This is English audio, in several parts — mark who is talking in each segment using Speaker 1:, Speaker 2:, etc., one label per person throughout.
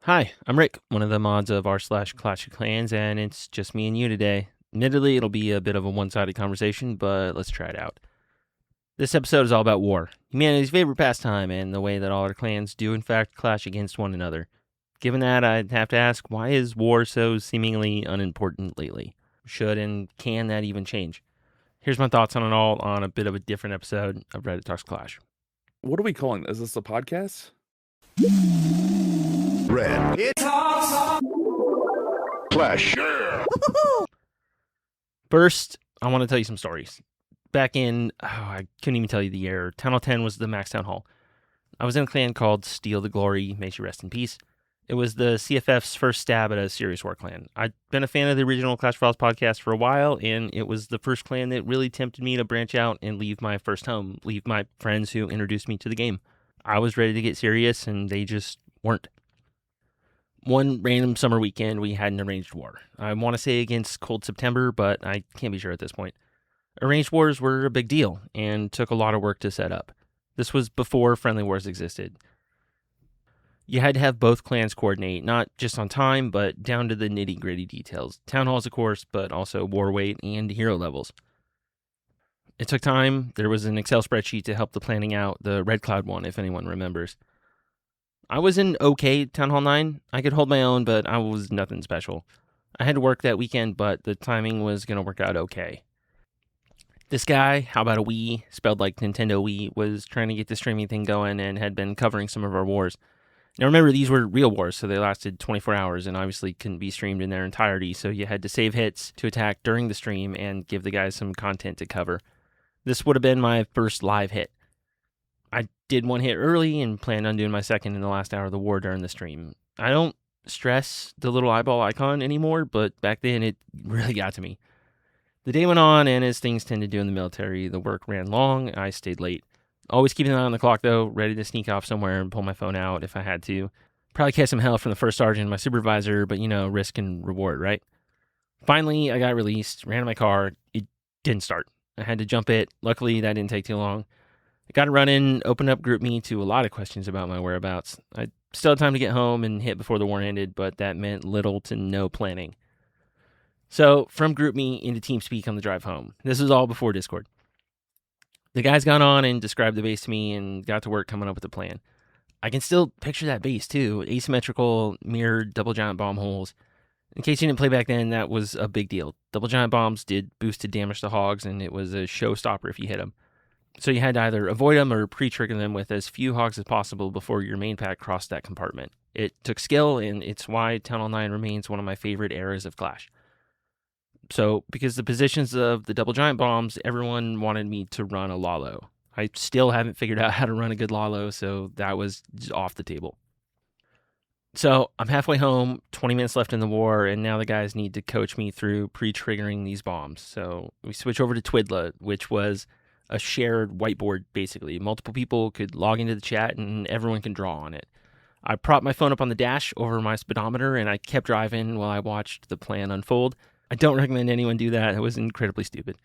Speaker 1: Hi, I'm Rick, one of the mods of r/Clash of Clans, and it's just me and you today. Admittedly, it'll be a bit of a one-sided conversation, but let's try it out. This episode is all about war, humanity's favorite pastime, and the way that all our clans do in fact clash against one another. Given that, I'd have to ask, why is war so seemingly unimportant lately? Should and can that even change? Here's my thoughts on it all on a bit of a different episode of Reddit Talks Clash.
Speaker 2: What are we calling this? Is this a podcast?
Speaker 3: Red. It talks. Clash.
Speaker 1: First, I want to tell you some stories. Back in, I couldn't even tell you the year, Town Hall 10 was the max Town Hall. I was in a clan called Steal the Glory, may she rest in peace. It was the CFF's first stab at a serious war clan. I'd been a fan of the original Clash Files podcast for a while, and it was the first clan that really tempted me to branch out and leave my first home, leave my friends who introduced me to the game. I was ready to get serious, and they just weren't. One random summer weekend, we had an arranged war. I want to say against Cold September, but I can't be sure at this point. Arranged wars were a big deal and took a lot of work to set up. This was before friendly wars existed. You had to have both clans coordinate, not just on time, but down to the nitty-gritty details. Town halls, of course, but also war weight and hero levels. It took time. There was an Excel spreadsheet to help the planning out, the Red Cloud one, if anyone remembers. I was in okay Town Hall 9. I could hold my own, but I was nothing special. I had to work that weekend, but the timing was going to work out okay. This guy, how about a Wii, spelled like Nintendo Wii, was trying to get the streaming thing going and had been covering some of our wars. Now remember, these were real wars, so they lasted 24 hours and obviously couldn't be streamed in their entirety, so you had to save hits to attack during the stream and give the guys some content to cover. This would have been my first live hit. I did one hit early and planned on doing my second in the last hour of the war during the stream. I don't stress the little eyeball icon anymore, but back then it really got to me. The day went on, and as things tend to do in the military, the work ran long. I stayed late. Always keeping an eye on the clock, though, ready to sneak off somewhere and pull my phone out if I had to. Probably catch some hell from the first sergeant and my supervisor, but risk and reward, right? Finally, I got released, ran to my car. It didn't start. I had to jump it. Luckily, that didn't take too long. I got to run in, open up GroupMe to a lot of questions about my whereabouts. I still had time to get home and hit before the war ended, but that meant little to no planning. So, from GroupMe into TeamSpeak on the drive home. This was all before Discord. The guys got on and described the base to me and got to work coming up with a plan. I can still picture that base, too. Asymmetrical, mirrored, double giant bomb holes. In case you didn't play back then, that was a big deal. Double giant bombs did boosted damage to hogs, and it was a showstopper if you hit them. So you had to either avoid them or pre-trigger them with as few hogs as possible before your main pack crossed that compartment. It took skill, and it's why Town Hall 9 remains one of my favorite eras of Clash. So, because the positions of the double giant bombs, everyone wanted me to run a Lalo. I still haven't figured out how to run a good Lalo, so that was off the table. So, I'm halfway home, 20 minutes left in the war, and now the guys need to coach me through pre-triggering these bombs. So, we switch over to Twidla, which was a shared whiteboard, basically. Multiple people could log into the chat, and everyone can draw on it. I propped my phone up on the dash over my speedometer, and I kept driving while I watched the plan unfold. I don't recommend anyone do that. It was incredibly stupid.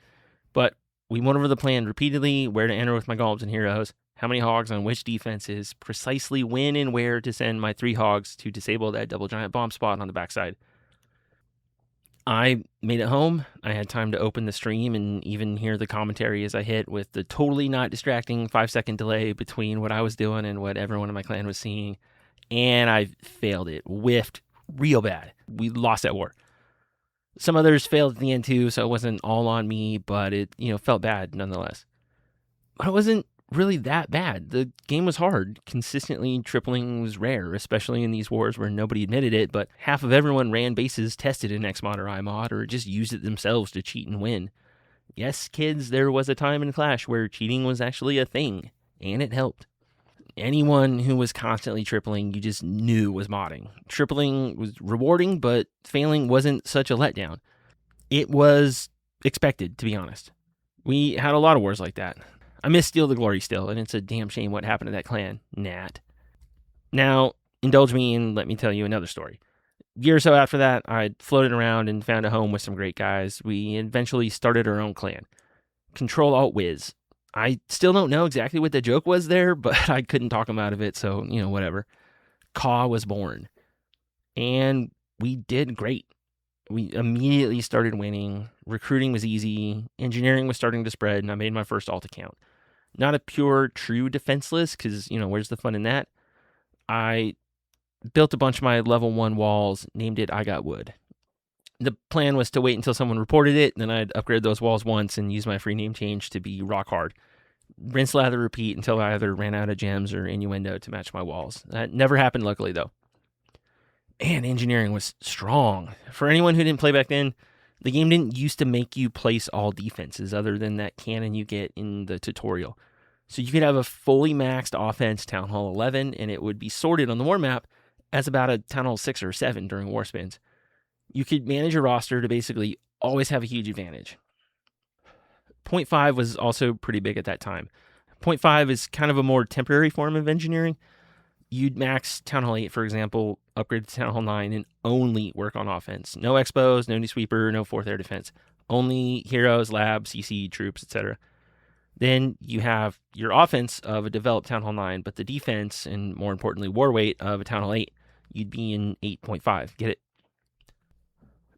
Speaker 1: But we went over the plan repeatedly, where to enter with my golems and heroes, how many hogs on which defenses, precisely when and where to send my 3 hogs to disable that double giant bomb spot on the backside. I made it home. I had time to open the stream and even hear the commentary as I hit with the totally not distracting 5-second delay between what I was doing and what everyone in my clan was seeing. And I failed it. Whiffed real bad. We lost that war. Some others failed at the end too, so it wasn't all on me, but it, felt bad nonetheless. But it wasn't really that bad. The game was hard. Consistently tripling was rare, especially in these wars where nobody admitted it, but half of everyone ran bases tested in Xmod or iMod or just used it themselves to cheat and win. Yes, kids, there was a time in Clash where cheating was actually a thing, and it helped. Anyone who was constantly tripling, you just knew was modding. Tripling was rewarding, but failing wasn't such a letdown. It was expected, to be honest. We had a lot of wars like that. I miss Steal the Glory still, and it's a damn shame what happened to that clan. Nat. Now, indulge me and let me tell you another story. A year or so after that, I floated around and found a home with some great guys. We eventually started our own clan. Control-Alt-Wiz. I still don't know exactly what the joke was there, but I couldn't talk him out of it, so, whatever. Caw was born. And we did great. We immediately started winning. Recruiting was easy. Engineering was starting to spread, and I made my first alt account. Not a pure, true defenseless, because, where's the fun in that? I built a bunch of my level 1 walls, named it I Got Wood. The plan was to wait until someone reported it, then I'd upgrade those walls once and use my free name change to be rock hard. Rinse, lather, repeat until I either ran out of gems or innuendo to match my walls. That never happened, luckily, though. And engineering was strong. For anyone who didn't play back then, the game didn't used to make you place all defenses other than that cannon you get in the tutorial. So you could have a fully maxed offense Town Hall 11, and it would be sorted on the war map as about a Town Hall 6 or 7 during war spins. You could manage your roster to basically always have a huge advantage. 0.5 was also pretty big at that time. 0.5 is kind of a more temporary form of engineering. You'd max Town Hall 8, for example, upgrade to Town Hall 9, and only work on offense. No expos, no new sweeper, no 4th air defense. Only heroes, labs, CC, troops, etc. Then you have your offense of a developed Town Hall 9, but the defense, and more importantly, war weight of a Town Hall 8. You'd be in 8.5. Get it?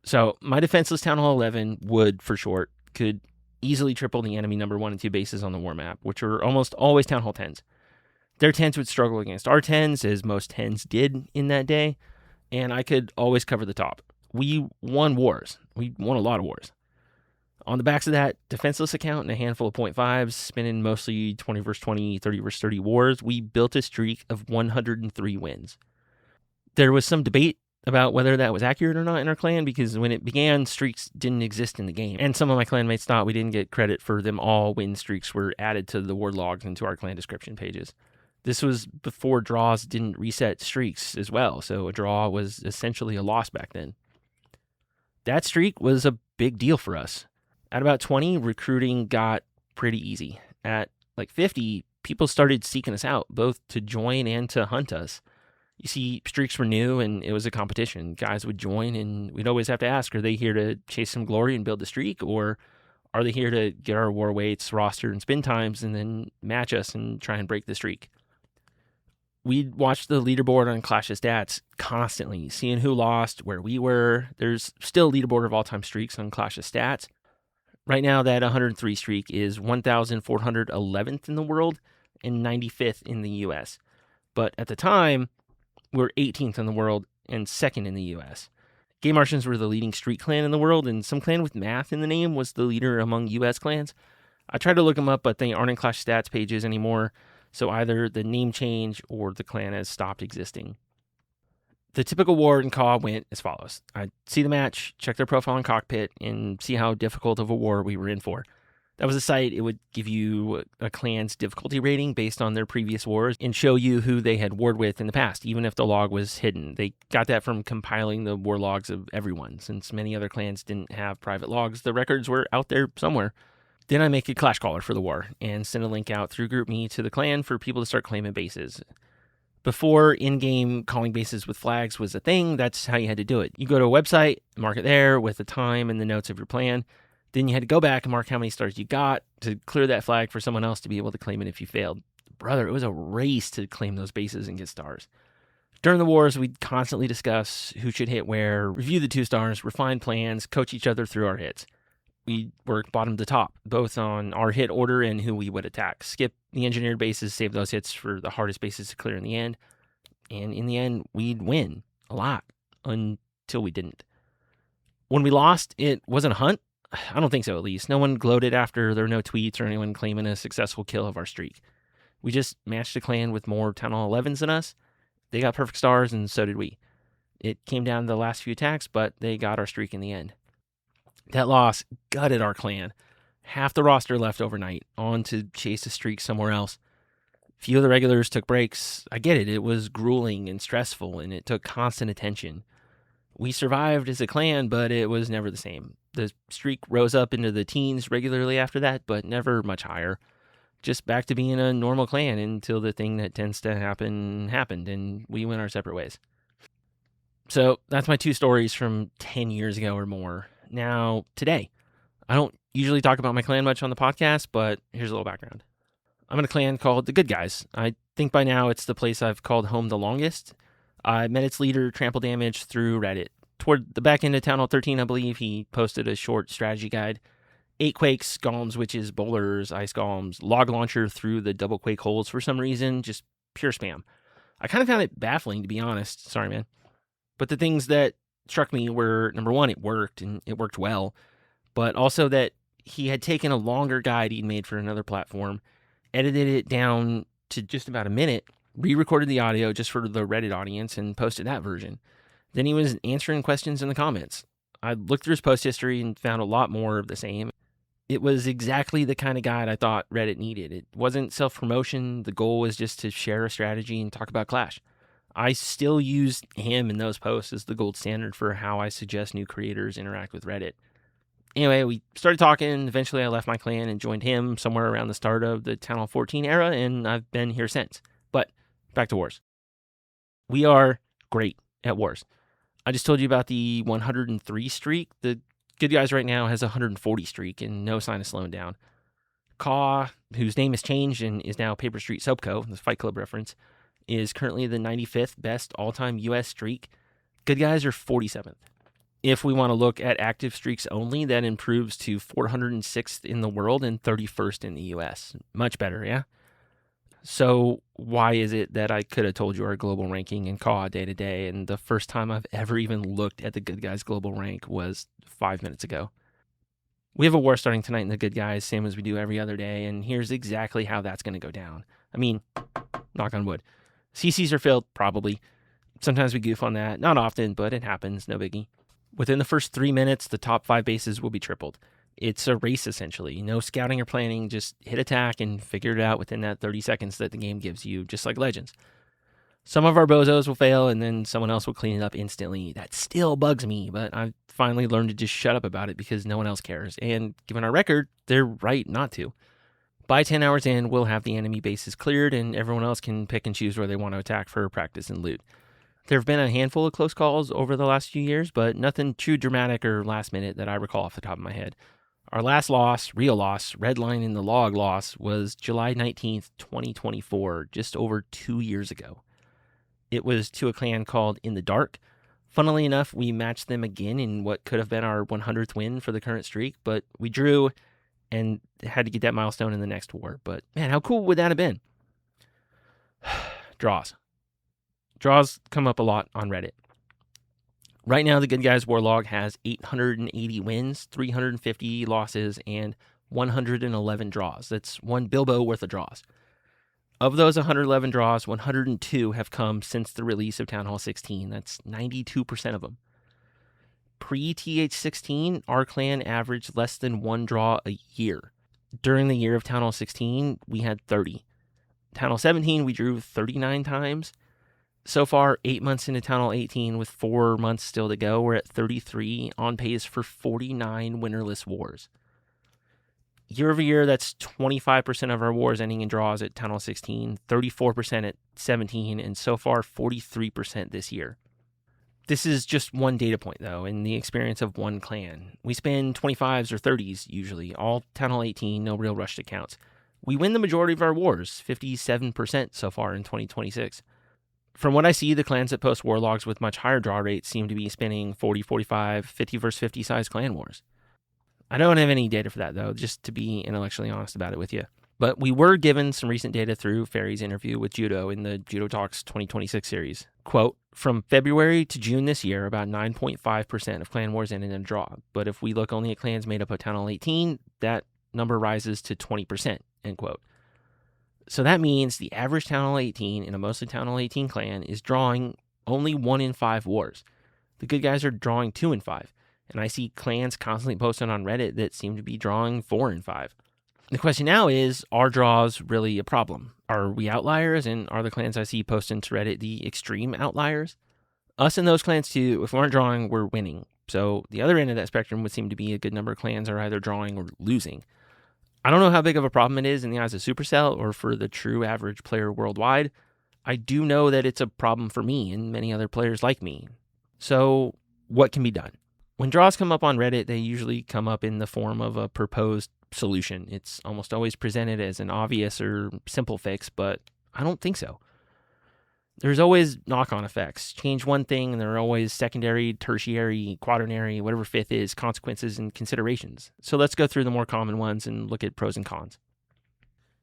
Speaker 1: So my defenseless Town Hall 11, Wood for short, could easily triple the enemy number 1 and 2 bases on the war map, which are almost always Town Hall 10s. Their 10s would struggle against our 10s, as most 10s did in that day, and I could always cover the top. We won wars. We won a lot of wars. On the backs of that defenseless account and a handful of 0.5s, spinning mostly 20 versus 20, 30 versus 30 wars, we built a streak of 103 wins. There was some debate about whether that was accurate or not in our clan, because when it began, streaks didn't exist in the game. And some of my clanmates thought we didn't get credit for them all. Win streaks were added to the war logs and to our clan description pages. This was before draws didn't reset streaks as well, so a draw was essentially a loss back then. That streak was a big deal for us. At about 20, recruiting got pretty easy. At like 50, people started seeking us out, both to join and to hunt us. You see, streaks were new and it was a competition. Guys would join and we'd always have to ask, are they here to chase some glory and build a streak, or are they here to get our war weights, roster, and spin times and then match us and try and break the streak? We'd watch the leaderboard on Clash of Stats constantly, seeing who lost, where we were. There's still a leaderboard of all-time streaks on Clash of Stats. Right now, that 103 streak is 1,411th in the world and 95th in the U.S. But at the time, we're 18th in the world and 2nd in the U.S. Gay Martians were the leading streak clan in the world, and some clan with math in the name was the leader among U.S. clans. I tried to look them up, but they aren't in Clash Stats pages anymore, so either the name change or the clan has stopped existing. The typical war in CAW went as follows. I'd see the match, check their profile in Cockpit, and see how difficult of a war we were in for. That was a site. It would give you a clan's difficulty rating based on their previous wars and show you who they had warred with in the past, even if the log was hidden. They got that from compiling the war logs of everyone. Since many other clans didn't have private logs, the records were out there somewhere. Then I make a clash caller for the war and send a link out through GroupMe to the clan for people to start claiming bases. Before in-game calling bases with flags was a thing, that's how you had to do it. You go to a website, mark it there with the time and the notes of your plan. Then you had to go back and mark how many stars you got to clear that flag for someone else to be able to claim it if you failed. Brother, it was a race to claim those bases and get stars. During the wars, we'd constantly discuss who should hit where, review the 2 stars, refine plans, coach each other through our hits. We worked bottom to top, both on our hit order and who we would attack. Skip the engineered bases, save those hits for the hardest bases to clear in the end. And in the end, we'd win a lot until we didn't. When we lost, it wasn't a hunt. I don't think so, at least. No one gloated after there were no tweets or anyone claiming a successful kill of our streak. We just matched a clan with more Town Hall 11s than us. They got perfect stars, and so did we. It came down to the last few attacks, but they got our streak in the end. That loss gutted our clan. Half the roster left overnight, on to chase a streak somewhere else. Few of the regulars took breaks. I get it. It was grueling and stressful, and it took constant attention. We survived as a clan, but it was never the same. The streak rose up into the teens regularly after that, but never much higher. Just back to being a normal clan until the thing that tends to happen happened, and we went our separate ways. So that's my 2 stories from 10 years ago or more. Now, today, I don't usually talk about my clan much on the podcast, but here's a little background. I'm in a clan called the Good Guys. I think by now it's the place I've called home the longest. I met its leader, Trample Damage, through Reddit. Toward the back end of Town Hall 13, I believe, he posted a short strategy guide. 8 quakes, golems, witches, bowlers, ice golems, log launcher through the double quake holes for some reason, just pure spam. I kind of found it baffling, to be honest. Sorry, man. But the things that struck me were, number one, it worked, and it worked well, but also that he had taken a longer guide he'd made for another platform, edited it down to just about a minute, re-recorded the audio just for the Reddit audience, and posted that version. Then he was answering questions in the comments. I looked through his post history and found a lot more of the same. It was exactly the kind of guide I thought Reddit needed. It wasn't self-promotion. The goal was just to share a strategy and talk about Clash. I still use him in those posts as the gold standard for how I suggest new creators interact with Reddit. Anyway, we started talking. Eventually, I left my clan and joined him somewhere around the start of the Town Hall 14 era, and I've been here since. But back to Wars. We are great at Wars. I just told you about the 103 streak. The Good Guys right now has a 140 streak and no sign of slowing down. Caw, whose name has changed and is now Paper Street Soapco, this Fight Club reference, is currently the 95th best all-time U.S. streak. Good Guys are 47th. If we want to look at active streaks only, that improves to 406th in the world and 31st in the U.S. Much better, yeah? So why is it that I could have told you our global ranking in CAW day to day, and the first time I've ever even looked at the Good Guys global rank was 5 minutes ago? We have a war starting tonight in the Good Guys, same as we do every other day, and here's exactly how that's going to go down. I mean, knock on wood. CCs are filled, probably. Sometimes we goof on that. Not often, but it happens, no biggie. Within the first 3 minutes, the top 5 bases will be tripled. It's a race, essentially. No scouting or planning, just hit attack and figure it out within that 30 seconds that the game gives you, just like Legends. Some of our bozos will fail, and then someone else will clean it up instantly. That still bugs me, but I've finally learned to just shut up about it because no one else cares. And given our record, they're right not to. By 10 hours in, we'll have the enemy bases cleared, and everyone else can pick and choose where they want to attack for practice and loot. There have been a handful of close calls over the last few years, but nothing too dramatic or last minute that I recall off the top of my head. Our last loss, real loss, red line in the log loss, was July 19th, 2024, just over 2 years ago. It was to a clan called In the Dark. Funnily enough, we matched them again in what could have been our 100th win for the current streak, but we drew and had to get that milestone in the next war. But man, how cool would that have been? Draws. Draws come up a lot on Reddit. Right now, the Good Guys War Log has 880 wins, 350 losses, and 111 draws. That's one Bilbo worth of draws. Of those 111 draws, 102 have come since the release of Town Hall 16. That's 92% of them. Pre-TH16, our clan averaged less than one draw a year. During the year of Town Hall 16, we had 30. Town Hall 17, we drew 39 times. So far, 8 months into Town Hall 18, with 4 months still to go, we're at 33, on pace for 49 winnerless wars. Year over year, that's 25% of our wars ending in draws at Town Hall 16, 34% at 17, and so far 43% this year. This is just one data point, though, in the experience of one clan. We spend 25s or 30s, usually, all Town Hall 18, no real rush to counts. We win the majority of our wars, 57% so far in 2026. From what I see, the clans that post war logs with much higher draw rates seem to be spinning 40, 45, 50 versus 50 size clan wars. I don't have any data for that, though, just to be intellectually honest about it with you. But we were given some recent data through Ferry's interview with Judo in the Judo Talks 2026 series. Quote, from February to June this year, about 9.5% of clan wars ended in a draw. But if we look only at clans made up of Town Hall 18, that number rises to 20%, end quote. So that means the average Town Hall 18 in a mostly Town Hall 18 clan is drawing only 1 in 5 wars. The Good Guys are drawing 2 in 5. And I see clans constantly posting on Reddit that seem to be drawing 4 in 5. The question now is, are draws really a problem? Are we outliers, and are the clans I see posting to Reddit the extreme outliers? Us and those clans too, if we aren't drawing, we're winning. So the other end of that spectrum would seem to be a good number of clans are either drawing or losing. I don't know how big of a problem it is in the eyes of Supercell or for the true average player worldwide. I do know that it's a problem for me and many other players like me. So what can be done? When draws come up on Reddit, they usually come up in the form of a proposed solution. It's almost always presented as an obvious or simple fix, but I don't think so. There's always knock-on effects. Change one thing, and there are always secondary, tertiary, quaternary, whatever fifth is, consequences and considerations. So let's go through the more common ones and look at pros and cons.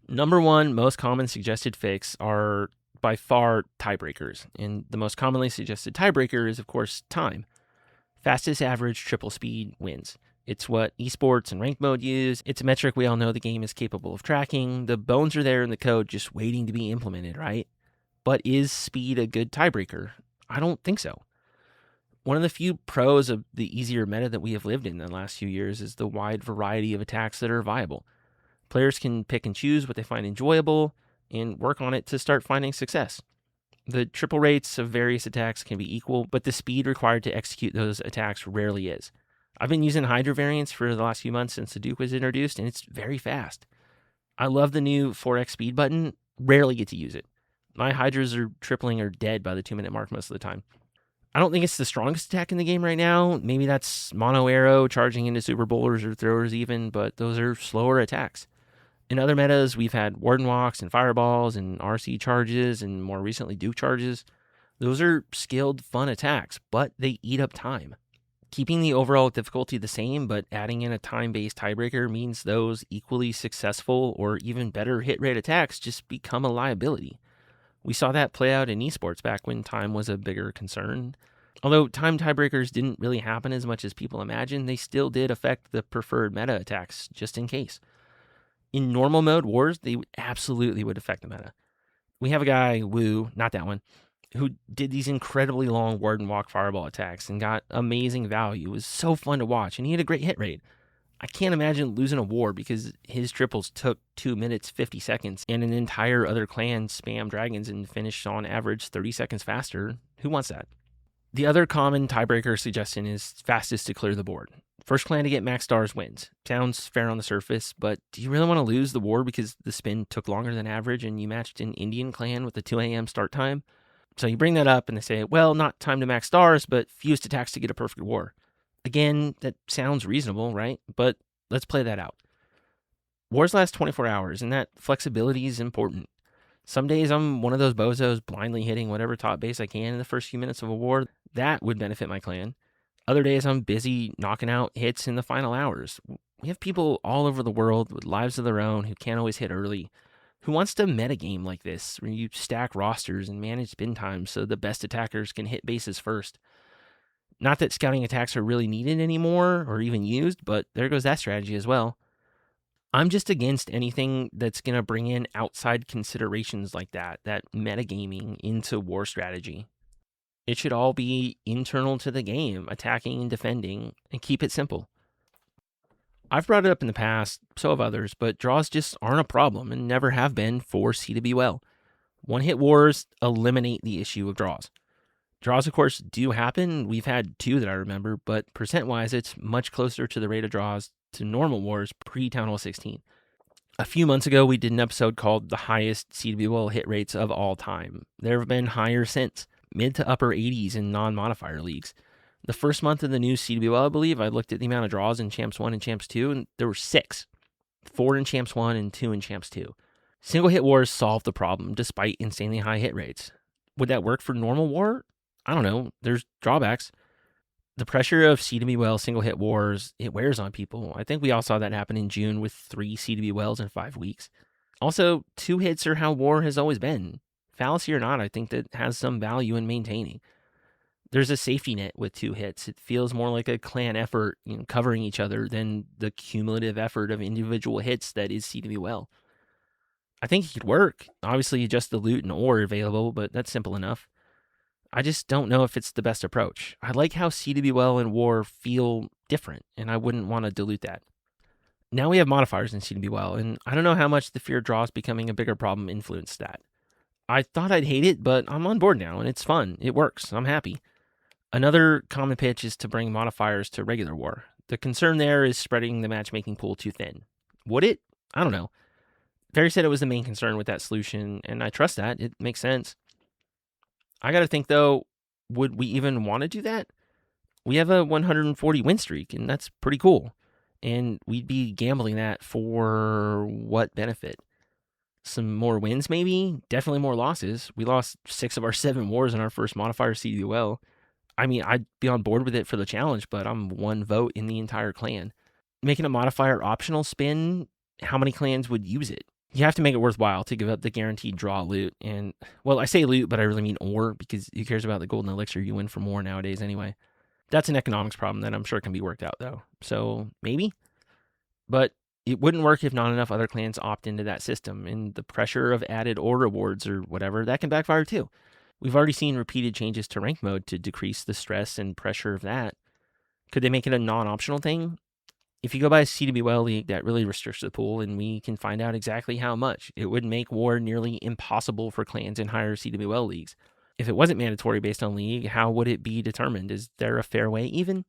Speaker 1: Number one, most common suggested fix are by far tiebreakers. And the most commonly suggested tiebreaker is, of course, time. Fastest average triple speed wins. It's what esports and ranked mode use. It's a metric we all know the game is capable of tracking. The bones are there in the code just waiting to be implemented, right? But is speed a good tiebreaker? I don't think so. One of the few pros of the easier meta that we have lived in the last few years is the wide variety of attacks that are viable. Players can pick and choose what they find enjoyable and work on it to start finding success. The triple rates of various attacks can be equal, but the speed required to execute those attacks rarely is. I've been using Hydra variants for the last few months since the Duke was introduced, and it's very fast. I love the new 4x speed button, rarely get to use it. My Hydras are tripling or dead by the 2-minute mark most of the time. I don't think it's the strongest attack in the game right now. Maybe that's mono arrow, charging into super bowlers or throwers even, but those are slower attacks. In other metas, we've had Warden Walks and Fireballs and RC charges and more recently Duke charges. Those are skilled, fun attacks, but they eat up time. Keeping the overall difficulty the same, but adding in a time-based tiebreaker means those equally successful or even better hit rate attacks just become a liability. We saw that play out in esports back when time was a bigger concern. Although time tiebreakers didn't really happen as much as people imagined, they still did affect the preferred meta attacks, just in case. In normal mode wars, they absolutely would affect the meta. We have a guy, Wu, not that one, who did these incredibly long Warden Walk Fireball attacks and got amazing value. It was so fun to watch, and he had a great hit rate. I can't imagine losing a war because his triples took 2 minutes, 50 seconds, and an entire other clan spammed dragons and finished on average 30 seconds faster. Who wants that? The other common tiebreaker suggestion is fastest to clear the board. First clan to get max stars wins. Sounds fair on the surface, but do you really want to lose the war because the spin took longer than average and you matched an Indian clan with a 2 a.m. start time? So you bring that up and they say, well, not time to max stars, but fewest attacks to get a perfect war. Again, that sounds reasonable, right? But let's play that out. Wars last 24 hours, and that flexibility is important. Some days I'm one of those bozos blindly hitting whatever top base I can in the first few minutes of a war. That would benefit my clan. Other days I'm busy knocking out hits in the final hours. We have people all over the world with lives of their own who can't always hit early. Who wants to metagame like this, where you stack rosters and manage spin times so the best attackers can hit bases first? Not that scouting attacks are really needed anymore or even used, but there goes that strategy as well. I'm just against anything that's going to bring in outside considerations like that metagaming into war strategy. It should all be internal to the game, attacking and defending, and keep it simple. I've brought it up in the past, so have others, but draws just aren't a problem and never have been for CWL. One-hit wars eliminate the issue of draws. Draws, of course, do happen. We've had 2 that I remember, but percent-wise, it's much closer to the rate of draws to normal wars pre-Town Hall 16. A few months ago, we did an episode called The Highest CWL Hit Rates of All Time. There have been higher since, mid to upper 80s in non-modifier leagues. The first month of the new CWL, I believe, I looked at the amount of draws in Champs 1 and Champs 2, and there were 6. 4 in Champs 1 and 2 in Champs 2. Single hit wars solved the problem despite insanely high hit rates. Would that work for normal war? I don't know. There's drawbacks. The pressure of CWL single hit wars, it wears on people. I think we all saw that happen in June with 3 CWLs in 5 weeks. Also, 2 hits are how war has always been. Fallacy or not, I think that has some value in maintaining. There's a safety net with 2 hits. It feels more like a clan effort, covering each other than the cumulative effort of individual hits that is CWL. I think it could work. Obviously, just the loot and ore available, but that's simple enough. I just don't know if it's the best approach. I like how CWL and war feel different, and I wouldn't want to dilute that. Now we have modifiers in CWL, and I don't know how much the fear of draws becoming a bigger problem influenced that. I thought I'd hate it, but I'm on board now, and it's fun. It works. I'm happy. Another common pitch is to bring modifiers to regular war. The concern there is spreading the matchmaking pool too thin. Would it? I don't know. Ferry said it was the main concern with that solution, and I trust that. It makes sense. I got to think, though, would we even want to do that? We have a 140 win streak, and that's pretty cool. And we'd be gambling that for what benefit? Some more wins, maybe. Definitely more losses. We lost 6 of our 7 wars in our first modifier CDUL. I mean, I'd be on board with it for the challenge, but I'm 1 vote in the entire clan. Making a modifier optional spin, how many clans would use it? You have to make it worthwhile to give up the guaranteed draw loot. And, well, I say loot, but I really mean ore, because who cares about the golden elixir you win from ore nowadays anyway? That's an economics problem that I'm sure can be worked out, though. So, maybe? But it wouldn't work if not enough other clans opt into that system, and the pressure of added ore rewards or whatever, that can backfire too. We've already seen repeated changes to rank mode to decrease the stress and pressure of that. Could they make it a non-optional thing? If you go by a CWL league, that really restricts the pool, and we can find out exactly how much. It would make war nearly impossible for clans in higher CWL leagues. If it wasn't mandatory based on league, how would it be determined? Is there a fair way even?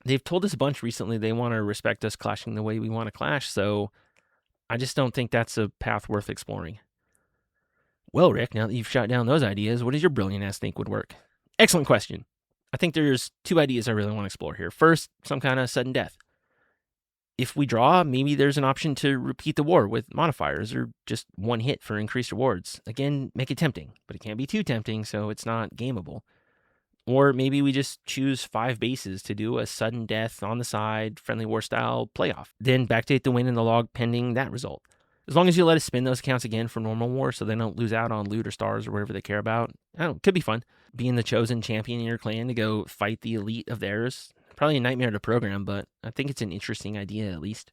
Speaker 1: They've told us a bunch recently they want to respect us clashing the way we want to clash, so I just don't think that's a path worth exploring. Well, Rick, now that you've shot down those ideas, what does your brilliant ass think would work? Excellent question. I think there's 2 ideas I really want to explore here. First, some kind of sudden death. If we draw, maybe there's an option to repeat the war with modifiers or just 1 hit for increased rewards. Again, make it tempting, but it can't be too tempting, so it's not gameable. Or maybe we just choose 5 bases to do a sudden death on the side, friendly war style playoff. Then backdate the win in the log pending that result. As long as you let us spin those accounts again for normal war so they don't lose out on loot or stars or whatever they care about. I don't know, could be fun. Being the chosen champion in your clan to go fight the elite of theirs. Probably a nightmare to program, but I think it's an interesting idea at least.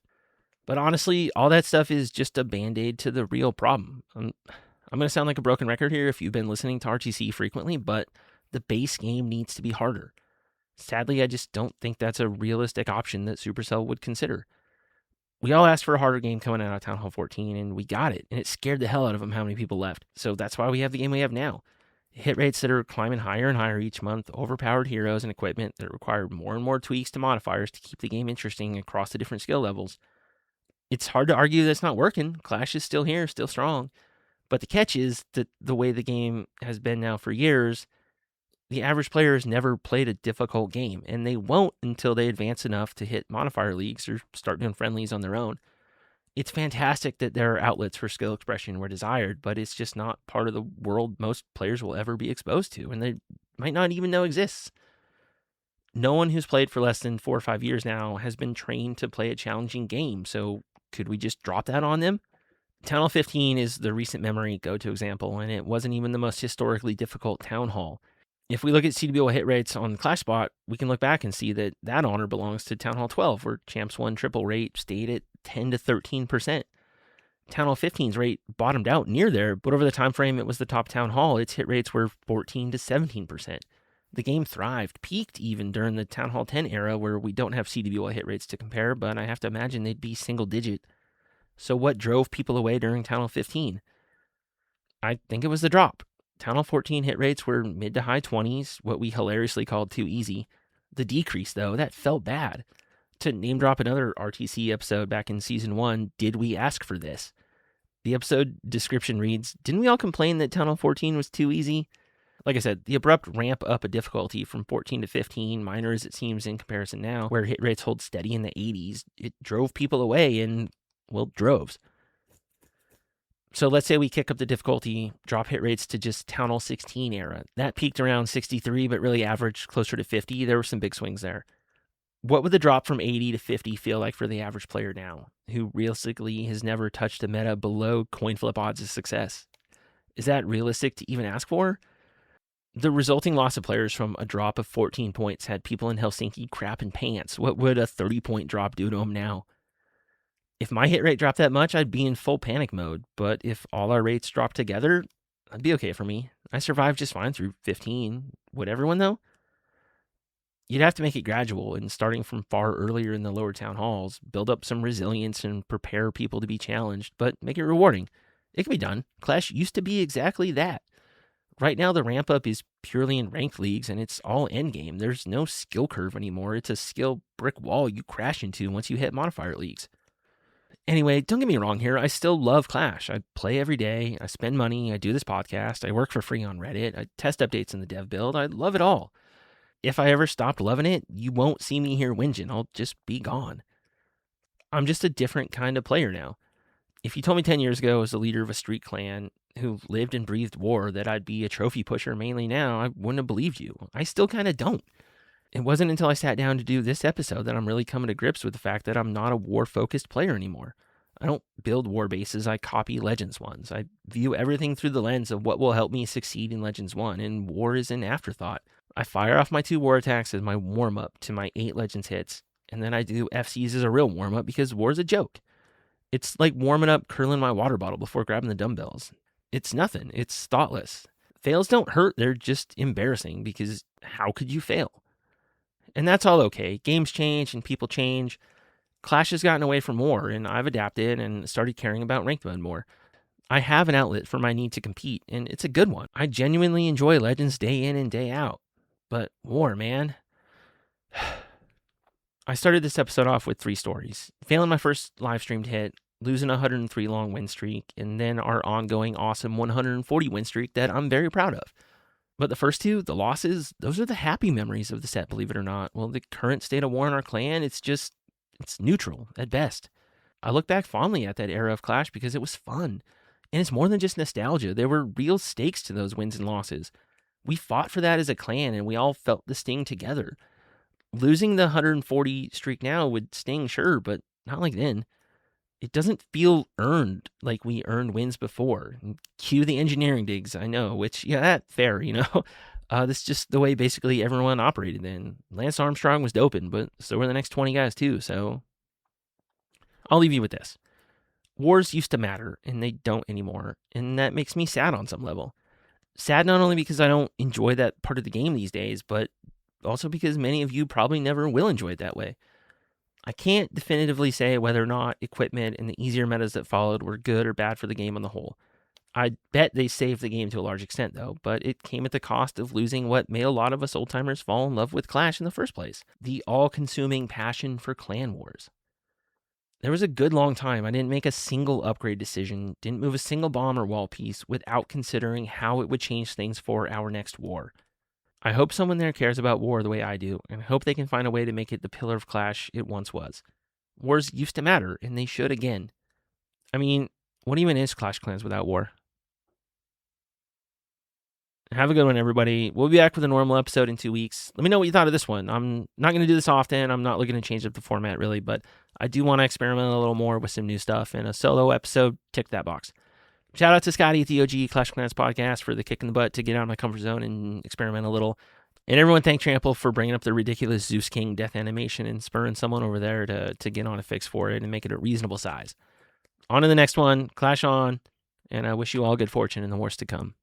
Speaker 1: But honestly, all that stuff is just a band-aid to the real problem. I'm going to sound like a broken record here if you've been listening to RTC frequently, but the base game needs to be harder. Sadly, I just don't think that's a realistic option that Supercell would consider. We all asked for a harder game coming out of Town Hall 14, and we got it, and it scared the hell out of them how many people left. So that's why we have the game we have now. Hit rates that are climbing higher and higher each month, overpowered heroes and equipment that require more and more tweaks to modifiers to keep the game interesting across the different skill levels. It's hard to argue that it's not working. Clash is still here, still strong. But the catch is that the way the game has been now for years, the average player has never played a difficult game, and they won't until they advance enough to hit modifier leagues or start doing friendlies on their own. It's fantastic that there are outlets for skill expression where desired, but it's just not part of the world most players will ever be exposed to, and they might not even know exists. No one who's played for less than 4 or 5 years now has been trained to play a challenging game, so could we just drop that on them? Town Hall 15 is the recent memory go-to example, and it wasn't even the most historically difficult town hall. If we look at CWL hit rates on ClashSpot, we can look back and see that that honor belongs to Town Hall 12, where Champs 1 triple rate stayed at 10 to 13%. Town Hall 15's rate bottomed out near there, but over the time frame it was the top Town Hall, its hit rates were 14 to 17%. The game thrived, peaked even during the Town Hall 10 era, where we don't have CWL hit rates to compare, but I have to imagine they'd be single digit. So what drove people away during Town Hall 15? I think it was the drop. Town Hall 14 hit rates were mid to high 20s, what we hilariously called too easy. The decrease, though, that felt bad. To name drop another RTC episode back in Season 1, Did We Ask for This? The episode description reads, didn't we all complain that Town Hall 14 was too easy? Like I said, the abrupt ramp up of difficulty from 14 to 15, minor as it seems in comparison now, where hit rates hold steady in the 80s, it drove people away in, well, droves. So let's say we kick up the difficulty, drop hit rates to just Town Hall 16 era. That peaked around 63, but really averaged closer to 50. There were some big swings there. What would the drop from 80 to 50 feel like for the average player now, who realistically has never touched a meta below coin flip odds of success? Is that realistic to even ask for? The resulting loss of players from a drop of 14 points had people in Helsinki crapping pants. What would a 30-point drop do to them now? If my hit rate dropped that much, I'd be in full panic mode, but if all our rates dropped together, that'd be okay for me. I survived just fine through 15. Would everyone, though? You'd have to make it gradual, and starting from far earlier in the lower town halls, build up some resilience and prepare people to be challenged, but make it rewarding. It can be done. Clash used to be exactly that. Right now, the ramp up is purely in ranked leagues, and it's all endgame. There's no skill curve anymore. It's a skill brick wall you crash into once you hit modifier leagues. Anyway, don't get me wrong here. I still love Clash. I play every day. I spend money. I do this podcast. I work for free on Reddit. I test updates in the dev build. I love it all. If I ever stopped loving it, you won't see me here whinging. I'll just be gone. I'm just a different kind of player now. If you told me 10 years ago as the leader of a street clan who lived and breathed war that I'd be a trophy pusher mainly now, I wouldn't have believed you. I still kind of don't. It wasn't until I sat down to do this episode that I'm really coming to grips with the fact that I'm not a war-focused player anymore. I don't build war bases, I copy Legends ones. I view everything through the lens of what will help me succeed in Legends 1, and war is an afterthought. I fire off my 2 war attacks as my warm-up to my 8 Legends hits, and then I do FCs as a real warm-up because war's a joke. It's like warming up curling my water bottle before grabbing the dumbbells. It's nothing. It's thoughtless. Fails don't hurt. They're just embarrassing because how could you fail? And that's all okay. Games change and people change. Clash has gotten away from war, and I've adapted and started caring about ranked mode more. I have an outlet for my need to compete, and it's a good one. I genuinely enjoy Legends day in and day out. But war, man. I started this episode off with 3 stories. Failing my first live streamed hit, losing a 103 long win streak, and then our ongoing awesome 140 win streak that I'm very proud of. But the first 2, the losses, those are the happy memories of the set, believe it or not. Well, the current state of war in our clan, it's neutral at best. I look back fondly at that era of Clash because it was fun. And it's more than just nostalgia. There were real stakes to those wins and losses. We fought for that as a clan, and we all felt the sting together. Losing the 140 streak now would sting, sure, but not like then. It doesn't feel earned like we earned wins before. Cue the engineering digs, I know, which, yeah, that's fair, you know. That's just the way basically everyone operated then. Lance Armstrong was doping, but so were the next 20 guys too, so I'll leave you with this. Wars used to matter, and they don't anymore, and that makes me sad on some level. Sad not only because I don't enjoy that part of the game these days, but also because many of you probably never will enjoy it that way. I can't definitively say whether or not equipment and the easier metas that followed were good or bad for the game on the whole. I bet they saved the game to a large extent, though, but it came at the cost of losing what made a lot of us old-timers fall in love with Clash in the first place, the all-consuming passion for clan wars. There was a good long time I didn't make a single upgrade decision, didn't move a single bomb or wall piece without considering how it would change things for our next war. I hope someone there cares about war the way I do, and I hope they can find a way to make it the pillar of Clash it once was. Wars used to matter, and they should again. I mean, what even is Clash Clans without war? Have a good one, everybody. We'll be back with a normal episode in 2 weeks. Let me know what you thought of this one. I'm not going to do this often. I'm not looking to change up the format, really, but I do want to experiment a little more with some new stuff, and a solo episode, tick that box. Shout out to Scotty at the OG Clash Clans podcast for the kick in the butt to get out of my comfort zone and experiment a little. And everyone thank Trample for bringing up the ridiculous Zeus King death animation and spurring someone over there to get on a fix for it and make it a reasonable size. On to the next one. Clash on. And I wish you all good fortune in the wars to come.